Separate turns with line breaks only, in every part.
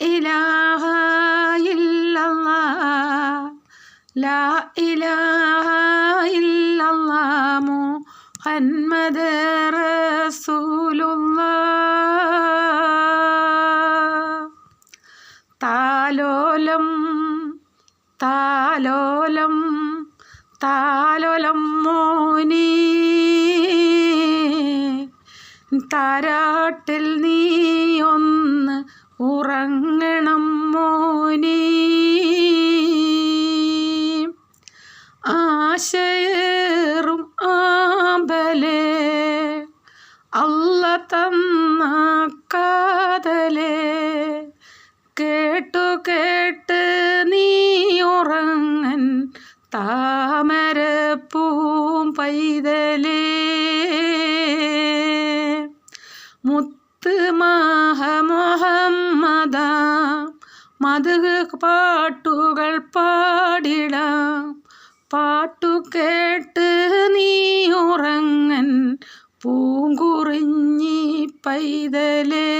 ഇലാഹ ഇല്ലല്ലാഹ് ലാ ഇലാഹ ഇല്ലല്ലാഹ് മുഹമ്മദ് റസൂലുള്ളാഹ്. താലോലം താലോലം താലോലം മോനീ താരാട്ടിൽ നീ ഒന്ന് ഉറങ്ങണം മോനീ. ആശയേറും ആമ്പലേ അല്ല തന്ന കാതലേ കേട്ടു കേട്ട് നീ ഉറങ്ങൻ താമരപ്പൂം പൈതലേ. മുത്ത് മുഹമ്മദ മദ്ഹ് പാട്ടുകൾ പാടിടാം പാട്ടു കേട്ട് നീ ഉറങ്ങൻ പൂങ്കുറിഞ്ഞി പൈതലേ.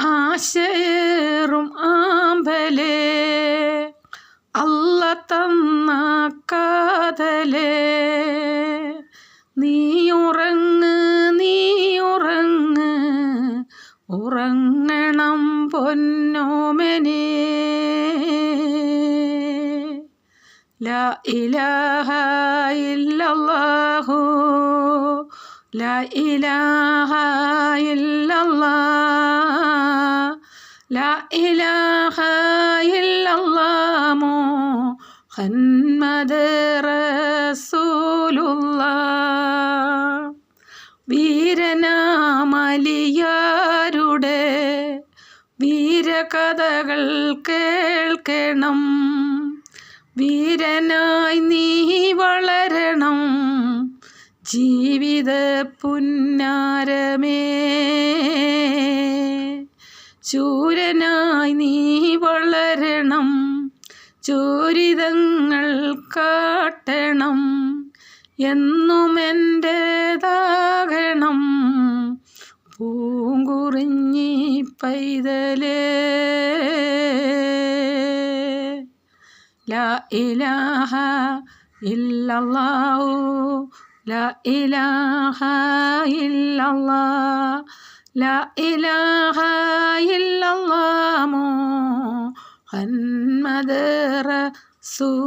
ആശയേറും ആമ്പലേ അല്ല തന്ന കാതലേ നീ ഉറങ്ങ് ഉറങ്ങണം പൊന്നോമനേ. ലാ ഇലാഹ ഇല്ലല്ലാഹു ലാ ഇലാഹ ഇല്ലല്ലാഹ് ലാ ഇലാഹ ഇല്ലല്ലാഹ് മുഹമ്മദ് റസൂലുള്ളാഹ്. വീരനാമലിയാരുടെ വീരകഥകൾ കേൾക്കണം വീരനായി നീ വളരണം ജീവിത പുന്നാരമേ. ശൂരനായി നീ വളരണം ചൂരിതങ്ങൾ കാട്ടണം എന്നും എൻ്റേതാകണം പൂങ്കുറിഞ്ഞി പൈതലേ. ലാ ഇലാഹ ഇല്ലല്ലാഹു ലാ ഇലാഹ ഇല്ലല്ലാഹ് ലാ ഇലാഹ ഇല്ലല്ലാഹ് മുഹമ്മദ് റസൂലുള്ളാഹ്.